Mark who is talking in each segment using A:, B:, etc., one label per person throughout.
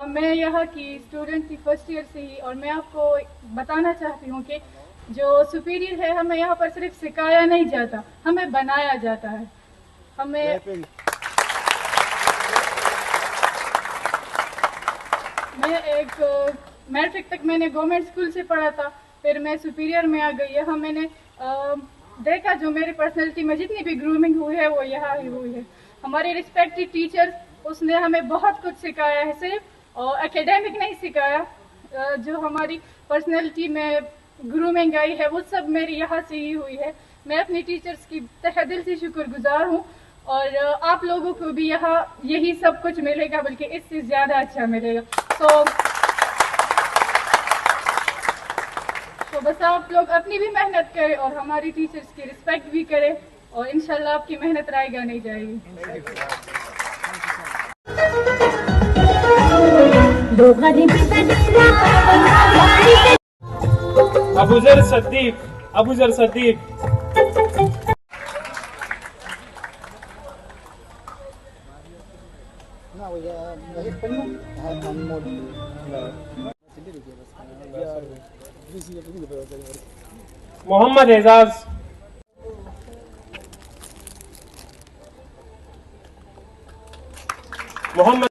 A: मैं यहाँ की स्टूडेंट थी फर्स्ट ईयर से ही, और मैं आपको बताना चाहती हूँ कि जो सुपीरियर है हमें यहाँ पर सिर्फ सिखाया नहीं जाता, हमें बनाया जाता है। हमें मैं एक मैट्रिक तक मैंने गवर्नमेंट स्कूल से पढ़ा था, फिर मैं सुपीरियर में आ गई। यहाँ मैंने देखा जो मेरी पर्सनैलिटी में जितनी भी ग्रूमिंग हुई है वो यहाँ ही हुई है। हमारे रिस्पेक्टेड टीचर्स, उसने हमें बहुत कुछ सिखाया है, सिर्फ एकेडमिक नहीं सिखाया। जो हमारी पर्सनैलिटी में ग्रूमिंग आई है वो सब मेरी यहाँ से ही हुई है। मैं अपनी टीचर्स की तहे दिल से शुक्रगुजार हूँ, और आप लोगों को भी यहाँ यही सब कुछ मिलेगा, बल्कि इससे ज़्यादा अच्छा मिलेगा। तो बस आप लोग अपनी भी मेहनत करें और हमारी टीचर्स की रिस्पेक्ट भी करें, और इंशाल्लाह आपकी मेहनत रायगा नहीं जाएगी।
B: Abuzar Saddique Mohammad Ejaz, Mohammad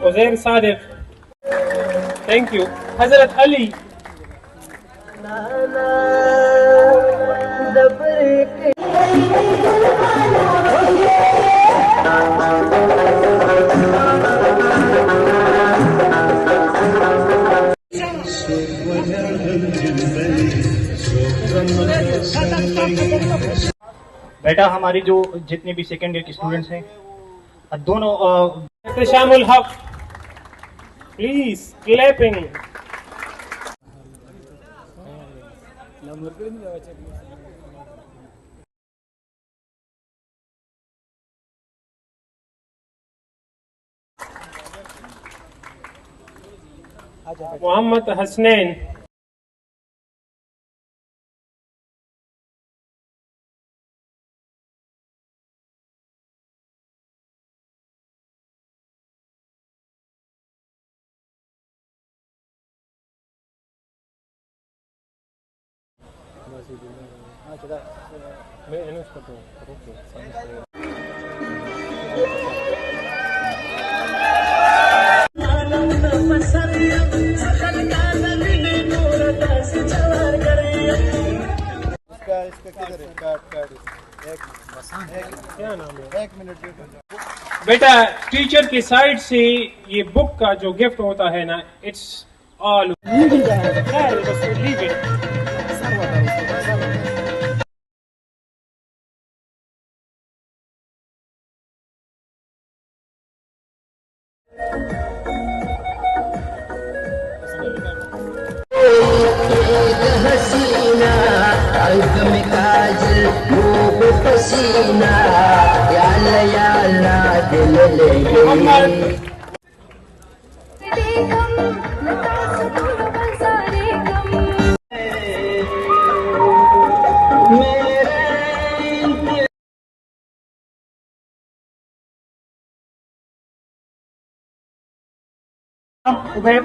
B: Uzair Sadiq, thank you. हजरत अली,
C: बेटा हमारी जो जितने भी सेकेंड ईयर के स्टूडेंट्स हैं दोनों
B: शामुल हक, प्लीज क्लैपिंग। मोहम्मद हसनैन, क्या नाम है? एक मिनट बेटा, टीचर की साइड से ये बुक का जो गिफ्ट होता है ना, इट्स ऑल लीव इट।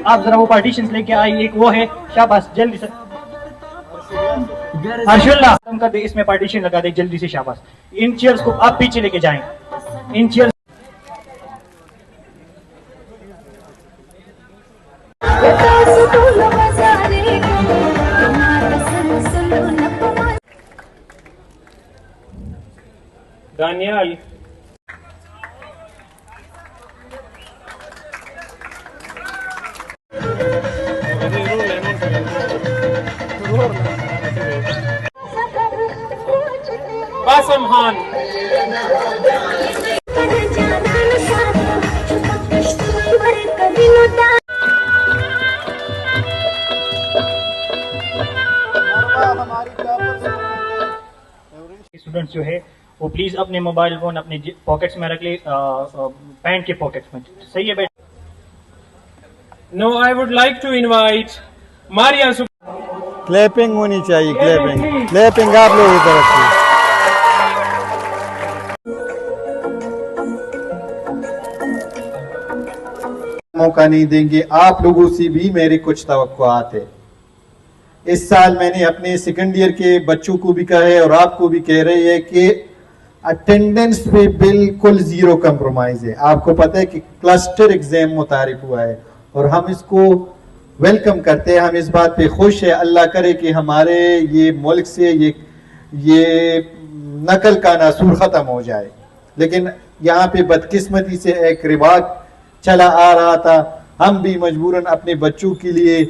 C: आप जरा वो पार्टीशन लेके आई, एक वो है, शाबाश जल्दी से अर्शुल्ला कर दे, इसमें पार्टीशन लगा दे जल्दी से, शाबाश। इन चेयर्स को आप पीछे लेके जाएं, इन चेयर्स
B: दानियाल, बासम खान,
C: स्टूडेंट्स जो है वो प्लीज अपने मोबाइल फोन अपने पॉकेट्स में रख ले, पैंट के पॉकेट्स में। सही है बेटा?
B: Now I would like to invite Maria.
D: Clapping होनी चाहिए, क्लैपिंग क्लैपिंग आप लोगों की तरफ से। मौका नहीं देंगे, आप लोगों से भी मेरे कुछ तवक्कुआत है। इस साल मैंने अपने सेकंड ईयर के बच्चों को भी कहा है और आपको भी कह रही है कि अटेंडेंस पे बिल्कुल जीरो कंप्रोमाइज है। आपको पता है कि क्लस्टर एग्जाम मुतारिफ हुआ है और हम इसको वेलकम करते हैं, हम इस बात पे खुश है। अल्लाह करे कि हमारे ये मुल्क से ये नकल का नासूर ख़त्म हो जाए। लेकिन यहाँ पे बदकिस्मती से एक रिवाज चला आ रहा था, हम भी मजबूरन अपने बच्चों के लिए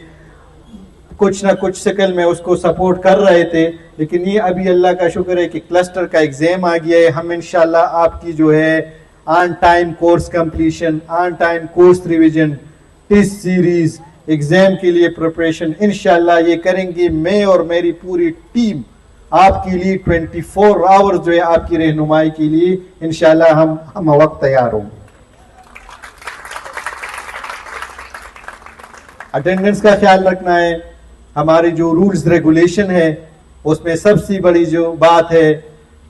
D: कुछ ना कुछ शक्ल में उसको सपोर्ट कर रहे थे। लेकिन ये अभी अल्लाह का शुक्र है कि क्लस्टर का एग्जाम आ गया है। हम इंशाल्लाह आपकी जो है on time course completion, on time course revision, test series, exam के लिए प्रिपरेशन इंशाल्लाह ये करेंगे। मैं और मेरी पूरी टीम आपके लिए 24 आवर्स जो है आपकी रहनुमाई के लिए इंशाल्लाह हम वक्त तैयार होंगे। अटेंडेंस का ख्याल रखना है। हमारे जो रूल्स रेगुलेशन है उसमें सबसे बड़ी जो बात है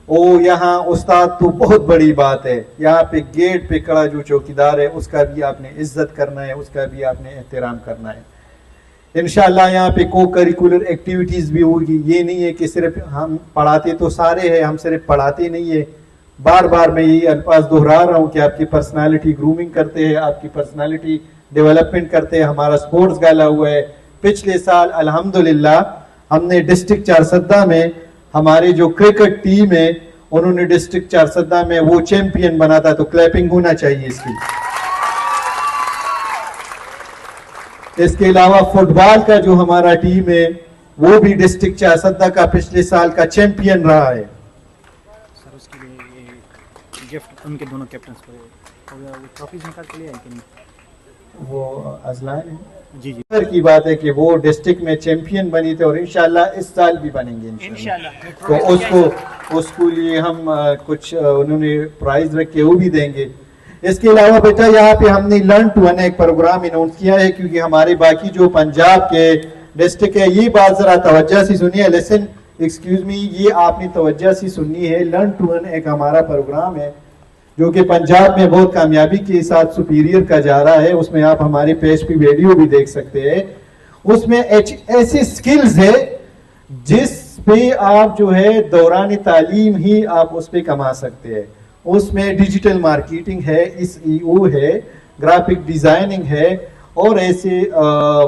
D: वो यहाँ उस्ताद तो बहुत बड़ी बात है। यहाँ पे गेट पे खड़ा जो चौकीदार है उसका भी आपने इज्जत करना है, उसका भी आपने एहतराम करना है। इंशाल्लाह यहाँ पे को करिकुलर एक्टिविटीज भी होगी। ये नहीं है कि सिर्फ हम पढ़ाते तो सारे हैं, हम सिर्फ पढ़ाते नहीं है। बार बार मैं यही अल्फाज दोहरा रहा हूँ कि आपकी पर्सनालिटी ग्रूमिंग करते हैं, आपकी पर्सनालिटी डेवलपमेंट करते हैं। हमारा स्पोर्ट्स गाला हुआ है। पिछले साल अल्हम्दुलिल्लाह हमने डिस्ट्रिक्ट चारसद्दा में हमारी जो क्रिकेट टीम है उन्होंने डिस्ट्रिक्ट चारसद्दा में वो चैंपियन बना था, तो क्लैपिंग होना चाहिए इसकी। इसके अलावा फुटबॉल का जो हमारा टीम है वो भी डिस्ट्रिक्ट चारसद्दा का पिछले साल का चैंपियन रहा है।
C: सर उसके लिए ये गिफ्ट उनके दोनों कैप्टन्स को वो ट्रॉफीज निकाल के लिए आए कि नहीं?
D: वो अजलान है
C: जी जी
D: की बात है कि वो डिस्ट्रिक्ट में चैंपियन बनी थे और इंशाल्लाह इस साल भी बनेंगे इंशाल्लाह। तो उसको लिए हम कुछ उन्होंने प्राइज रखे वो भी देंगे। इसके अलावा बेटा यहाँ पे हमने लर्न टू अर्न एक प्रोग्राम अनाउंस किया है, क्योंकि हमारे बाकी जो पंजाब के डिस्ट्रिक्ट है, ये बात जरा तवज्जो से सुनिए। लेसन एक्सक्यूज मी, ये आपने तवज्जो से सुननी है। लर्न टू अर्न एक हमारा प्रोग्राम है जो कि पंजाब में बहुत कामयाबी के साथ सुपीरियर का जा रहा है। उसमें आप हमारे पेज पे वीडियो भी देख सकते हैं। उसमें ऐसे स्किल्स है जिस पे आप जो है दौरान तालीम ही आप उस पे कमा सकते हैं। उसमें डिजिटल मार्केटिंग है, SEO है, ग्राफिक डिजाइनिंग है और ऐसे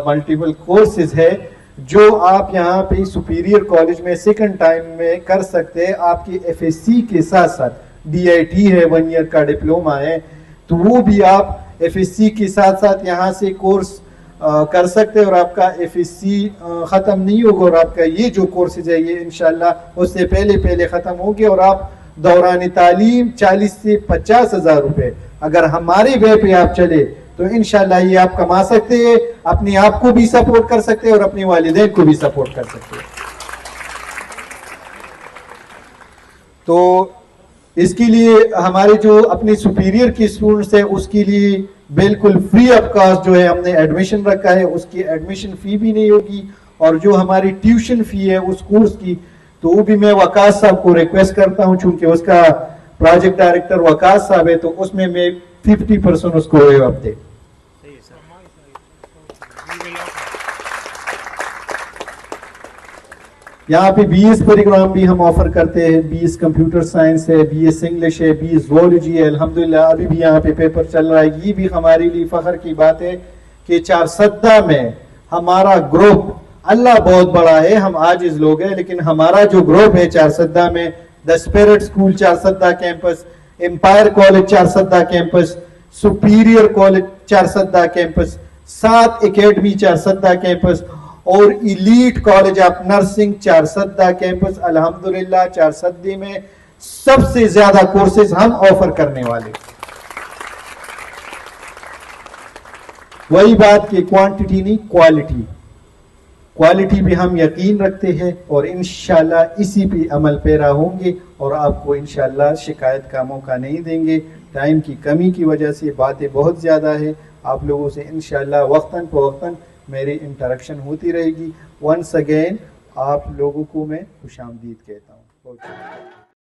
D: मल्टीपल कोर्सेज है जो आप यहाँ पे सुपीरियर कॉलेज में सेकंड टाइम में कर सकते हैं। आपकी FSC के साथ साथ DIT है, 1 ईयर का डिप्लोमा है, तो वो भी आप FSC के साथ साथ यहाँ से कोर्स कर सकते हैं और आपका FSC ख़त्म नहीं होगा और आपका ये जो कोर्सेज है ये इंशाल्लाह उससे पहले ख़त्म होंगे और आप दौरान तालीम 40 से 50 हज़ार रुपए अगर हमारे वे पे आप चले तो इंशाल्लाह ये आप कमा सकते हैं, अपने आप को भी सपोर्ट कर सकते हैं और अपने वालिदैन को भी सपोर्ट कर सकते हैं। तो इसके लिए हमारे जो अपने सुपीरियर के स्टूडेंट्स है उसके लिए बिल्कुल फ्री ऑफ कॉस्ट जो है हमने एडमिशन रखा है। उसकी एडमिशन फी भी नहीं होगी और जो हमारी ट्यूशन फी है उस कोर्स की, तो वो भी मैं वकास साहब को रिक्वेस्ट करता हूं, चूंकि उसका प्रोजेक्ट डायरेक्टर वकास साहब है, तो उसमें मैं 50% उसको वेव अप दे। यहाँ पे BS प्रोग्राम भी हम ऑफर करते हैं। BS कंप्यूटर साइंस है, BS इंग्लिश है, BS ज़ूलॉजी है। अल्हम्दुलिल्लाह अभी भी यहाँ पे पेपर चल रहा है। ये भी हमारे लिए फख्र की बात है कि चारसद्दा में हमारा ग्रुप, अल्लाह बहुत बड़ा है, हम आजिज लोग हैं, लेकिन हमारा जो ग्रुप है चारसद्दा में, the spirit school Charsadda campus, empire college Charsadda campus, superior college Charsadda campus, 7 academy Charsadda campus और elite college of nursing Charsadda campus. अल्हम्दुलिल्लाह चारसद्दी में सबसे ज्यादा कोर्सेज हम ऑफर करने वाले। वही बात की क्वांटिटी नहीं क्वालिटी। क्वालिटी भी हम यकीन रखते हैं और इंशाल्लाह इसी पे अमल पैरा होंगे और आपको इंशाल्लाह शिकायत का मौका नहीं देंगे। टाइम की कमी की वजह से बातें बहुत ज़्यादा है, आप लोगों से इंशाल्लाह वक्तन फ़वक्तन मेरी इंटरेक्शन होती रहेगी। वंस अगेन आप लोगों को मैं खुशामदीद कहता हूँ।